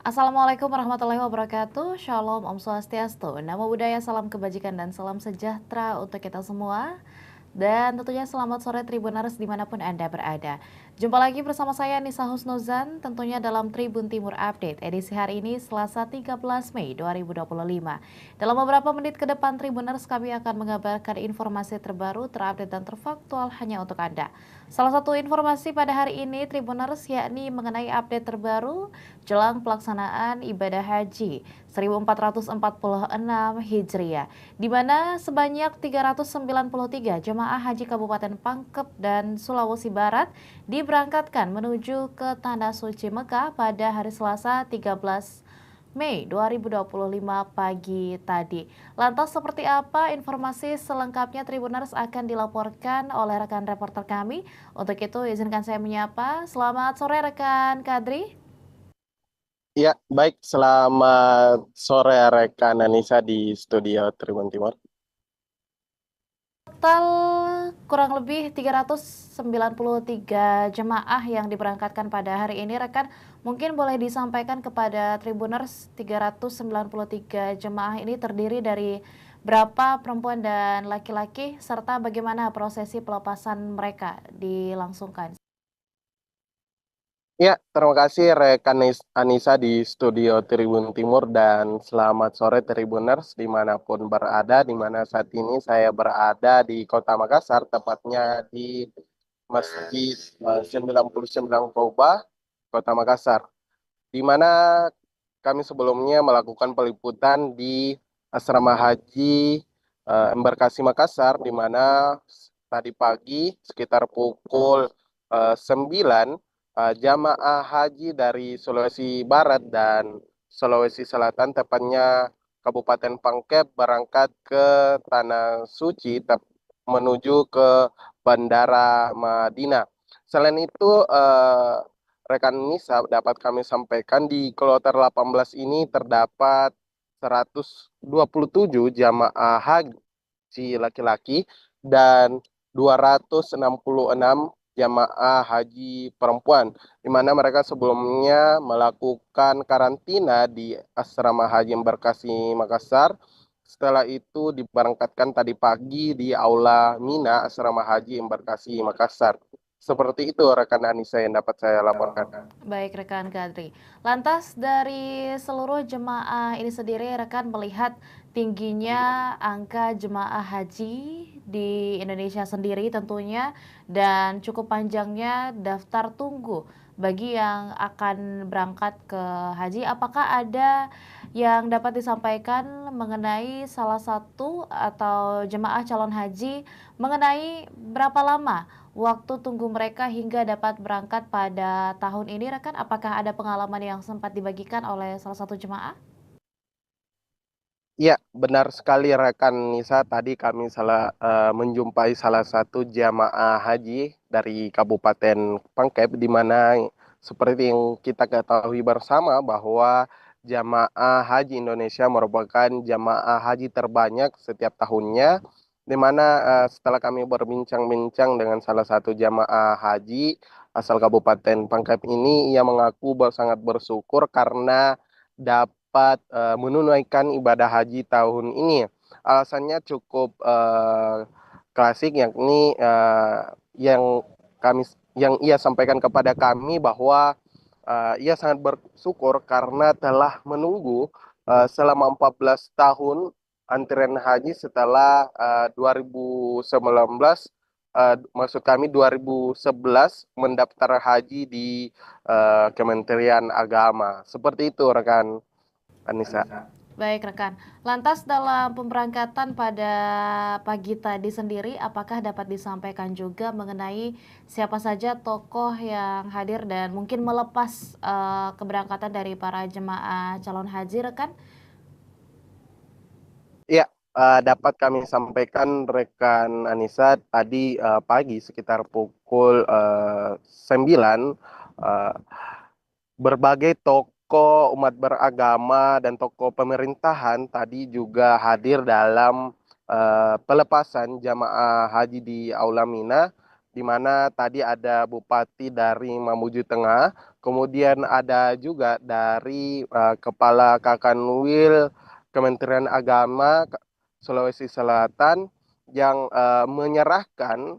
Assalamualaikum warahmatullahi wabarakatuh. Shalom, Om Swastiastu. Namo Buddhaya, salam kebajikan dan salam sejahtera untuk kita semua. Dan tentunya selamat sore Tribuners dimanapun Anda berada. Jumpa lagi bersama saya Nisa Husnuzan tentunya dalam Tribun Timur Update edisi hari ini Selasa 13 Mei 2025. Dalam beberapa menit ke depan Tribuners kami akan mengabarkan informasi terbaru, terupdate dan terfaktual hanya untuk Anda. Salah satu informasi pada hari ini Tribuners yakni mengenai update terbaru jelang pelaksanaan ibadah haji 1446 Hijriah, di mana sebanyak 393 jemaah haji Kabupaten Pangkep dan Sulawesi Barat diberangkatkan menuju ke Tanah Suci Mekah pada hari Selasa 13 Mei 2025 pagi tadi. Lantas seperti apa informasi selengkapnya Tribuners akan dilaporkan oleh rekan reporter kami. Untuk itu izinkan saya menyapa. Selamat sore rekan Kadri. Ya, baik. Selamat sore rekan Anissa di studio Tribun Timur. Total kurang lebih 393 jemaah yang diberangkatkan pada hari ini. Rekan, mungkin boleh disampaikan kepada Tribuners 393 jemaah ini terdiri dari berapa perempuan dan laki-laki serta bagaimana prosesi pelepasan mereka dilangsungkan. Ya, terima kasih rekan Anissa di studio Tribun Timur dan selamat sore Tribuners dimanapun berada, di mana saat ini saya berada di Kota Makassar, tepatnya di Masjid 99 Toba, Kota Makassar, di mana kami sebelumnya melakukan peliputan di Asrama Haji Embarkasi Makassar, di mana tadi pagi sekitar pukul 9 jamaah haji dari Sulawesi Barat dan Sulawesi Selatan, tepatnya Kabupaten Pangkep, berangkat ke Tanah Suci menuju ke Bandara Madinah. Selain itu, rekan Nisa dapat kami sampaikan di kloter 18 ini terdapat 127 jamaah haji laki-laki dan 266 jamaah haji perempuan, di mana mereka sebelumnya melakukan karantina di Asrama Haji Embarkasi Makassar. Setelah itu diberangkatkan tadi pagi di Aula Mina Asrama Haji Embarkasi Makassar. Seperti itu rekan Anissa yang dapat saya laporkan. Baik rekan Kadri. Lantas dari seluruh jemaah ini sendiri rekan melihat tingginya angka jemaah haji di Indonesia sendiri tentunya dan cukup panjangnya daftar tunggu bagi yang akan berangkat ke haji. Apakah ada yang dapat disampaikan mengenai salah satu atau jemaah calon haji mengenai berapa lama waktu tunggu mereka hingga dapat berangkat pada tahun ini, rekan? Apakah ada pengalaman yang sempat dibagikan oleh salah satu jemaah? Ya, benar sekali rekan Nisa. Tadi kami menjumpai salah satu jamaah haji dari Kabupaten Pangkep, di mana seperti yang kita ketahui bersama bahwa jamaah haji Indonesia merupakan jamaah haji terbanyak setiap tahunnya, di mana setelah kami berbincang-bincang dengan salah satu jamaah haji asal Kabupaten Pangkep ini, ia mengaku sangat bersyukur karena dapat menunaikan ibadah haji tahun ini. Alasannya cukup klasik, yakni yang kami yang ia sampaikan kepada kami bahwa ia sangat bersyukur karena telah menunggu selama 14 tahun antrian haji setelah 2019, maksud kami 2011 mendaftar haji di Kementerian Agama. Seperti itu rekan Anissa. Baik rekan, lantas dalam pemberangkatan pada pagi tadi sendiri, apakah dapat disampaikan juga mengenai siapa saja tokoh yang hadir dan mungkin melepas keberangkatan dari para jemaah calon haji, rekan? Ya, dapat kami sampaikan rekan Anissa tadi pagi sekitar pukul 9, eh, berbagai tokoh umat beragama dan tokoh pemerintahan tadi juga hadir dalam pelepasan jamaah haji di Aula Mina, di mana tadi ada Bupati dari Mamuju Tengah, Kemudian ada juga dari Kepala Kakanwil Kementerian Agama Sulawesi Selatan yang menyerahkan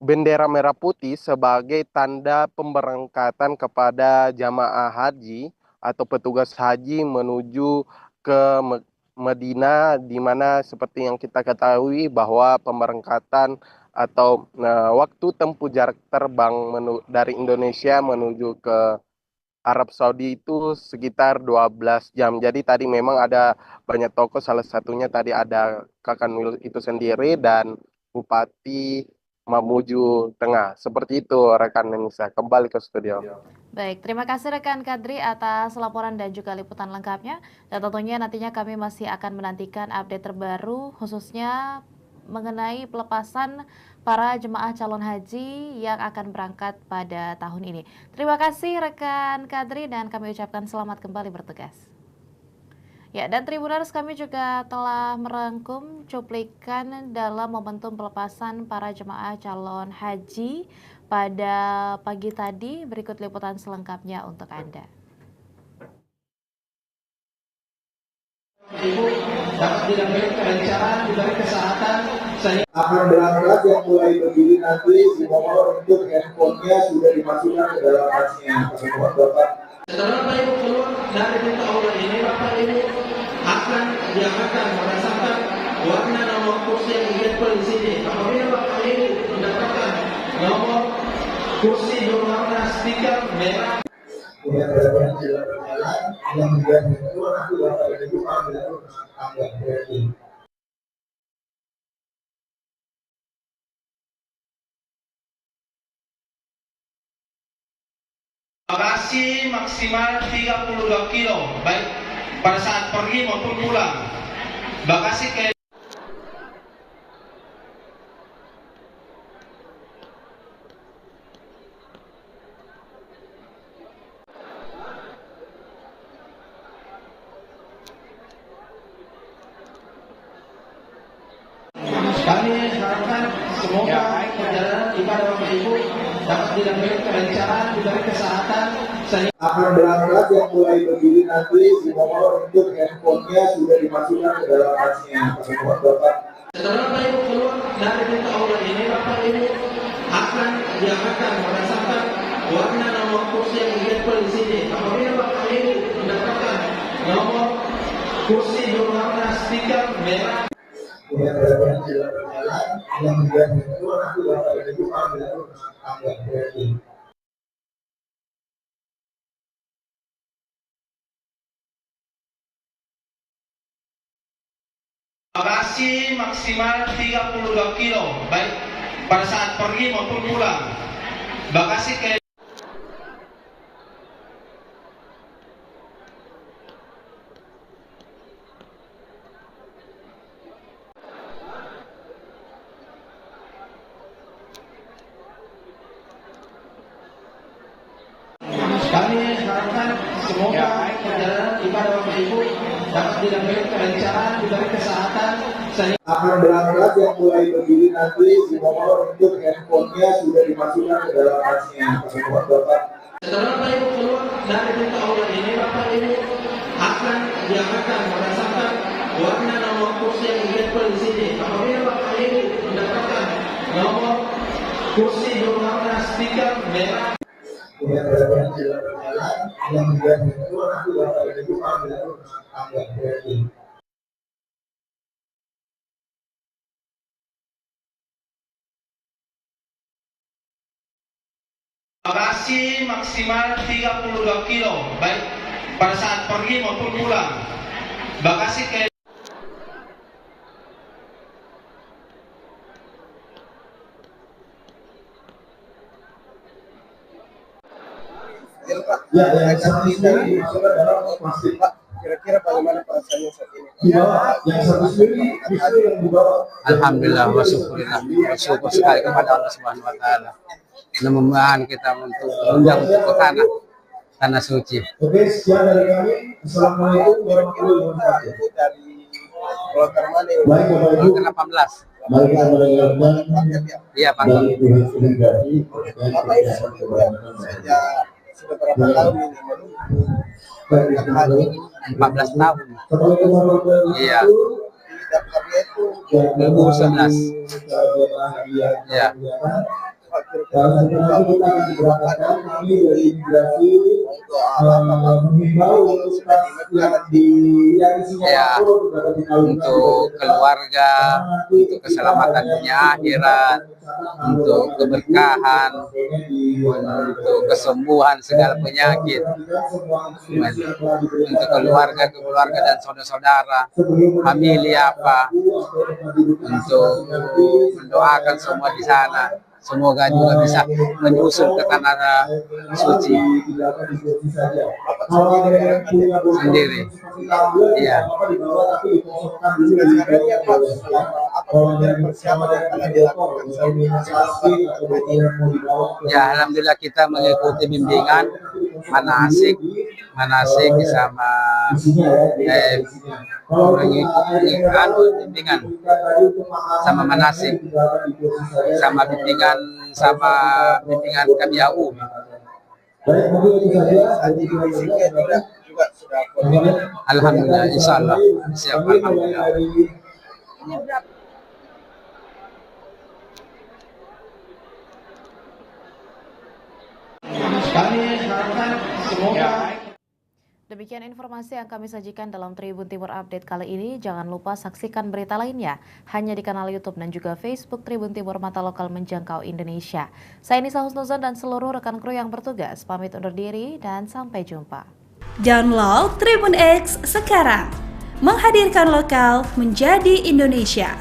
bendera merah putih sebagai tanda pemberangkatan kepada jamaah haji atau petugas haji menuju ke Medina, di mana seperti yang kita ketahui bahwa pemberangkatan atau waktu tempuh jarak terbang dari Indonesia menuju ke Arab Saudi itu sekitar 12 jam. Jadi tadi memang ada banyak tokoh, salah satunya tadi ada Kakanwil itu sendiri dan Bupati Mamuju Tengah. Seperti itu rekan Nisa. Kembali ke studio. Baik, terima kasih rekan Kadri atas laporan dan juga liputan lengkapnya. Dan tentunya nantinya kami masih akan menantikan update terbaru khususnya mengenai pelepasan para jemaah calon haji yang akan berangkat pada tahun ini. Terima kasih rekan Kadri dan kami ucapkan selamat kembali bertugas. Ya, dan Tribuners, kami juga telah merangkum cuplikan dalam momentum pelepasan para jemaah calon haji pada pagi tadi. Berikut liputan selengkapnya untuk Anda. Ibu dapat dilakukan perencanaan dari kesehatan akan berangkat yang mulai berdiri nanti si nomor untuk handphonenya sudah dimasukkan ke dalam tasnya. Mohon Bapak. setelah Bapak Ibu keluar dari pintu aula ini, Bapak Ibu akan diamankan berdasarkan warna nomor kursi yang ditempel di sini. Apabila Bapak Ibu mendapatkan nomor kursi berwarna stiker merah, Kemudian ada jalan berjalan yang kemudian itu nanti Bapak Ibu ambil anggap berarti. bagasi maksimal 32 kilo, baik pada saat pergi maupun pulang. Bagasi ke kami harapkan semoga perjalanan ibadah Bapak Ibu dapat dilakukan perencanaan dari kesehatan Akan berangkat yang mulai berdiri nanti si nomor untuk handphonenya sudah dimasukkan ke dalam tasnya. Mohon Bapak. setelah Bapak Ibu keluar dari pintu aula ini, Bapak Ibu akan diamankan berdasarkan warna nomor kursi yang ditempel di sini. Apabila Bapak Ibu mendapatkan nomor kursi berwarna stiker merah, Kemudian ada jalan berjalan yang kemudian itu nanti Bapak Ibu ambil anggap berarti. bagasi maksimal 32 kilo, baik pada saat pergi maupun pulang. Bagasi ke kami harapkan semoga perjalanan ibadah Bapak Ibu dapat dilakukan perencanaan dari kesehatan Akan berangkat yang mulai berdiri nanti si nomor untuk handphonenya sudah dimasukkan ke dalam tasnya. Mohon Bapak. setelah Bapak Ibu keluar dari pintu aula ini, Bapak Ibu akan diamankan berdasarkan warna nomor kursi yang ditempel di sini. Apabila Bapak Ibu mendapatkan nomor kursi berwarna stiker merah, Kemudian ada jalan berjalan yang kemudian itu nanti Bapak Ibu ambil anggap berarti. bagasi maksimal 32 kilo, baik pada saat pergi maupun pulang. Bagasi ke Ya, yang satu sendiri masukkan dalam plastik Pak. Kira-kira bagaimana perasaannya saat ini? Di bawah, yang satu sendiri itu yang di bawah. Alhamdulillah wa syukurillah, bersyukur sekali kepada Allah Subhanahu wa taala. Memohon kita untuk undang untuk ke tanah suci. Oke, sekian dari kami. Assalamualaikum warahmatullahi wabarakatuh. Dari kloter mana ini? Baik Bapak Ibu. Ke 18. Mari kita mendengarkan Iya, Pak. dari pihak imigrasi terkait persiapan keberangkatan. Sudah berapa tahun ini menunggu 14 tahun. Setelah keberangkatan Iya. daftarnya itu 2011. Iya. Setelah itu kita akan diberangkatkan, kami dari imigrasi menghimbau untuk staff yang yang isinya Ya, lapor dapat dikawinkan untuk keluarga, untuk keselamatan dunia akhirat, untuk keberkahan, untuk kesembuhan segala penyakit, untuk keluarga dan saudara-saudara, familia apa, untuk mendoakan semua di sana. Semoga juga bisa menyusul ke tanah suci sendiri. Iya. Ya, alhamdulillah kita mengikuti bimbingan manasik sama mengikuti bimbingan sama manasik sama bimbingan KBAU. Alhamdulillah, insya Allah siap. Alhamdulillah. Kami harapkan semoga Demikian informasi yang kami sajikan dalam Tribun Timur Update kali ini. Jangan lupa saksikan berita lainnya hanya di kanal YouTube dan juga Facebook Tribun Timur, Mata Lokal Menjangkau Indonesia. Saya Nisa Husnuzon dan seluruh rekan kru yang bertugas pamit undur diri dan sampai jumpa. Download Tribun X sekarang, menghadirkan lokal menjadi Indonesia.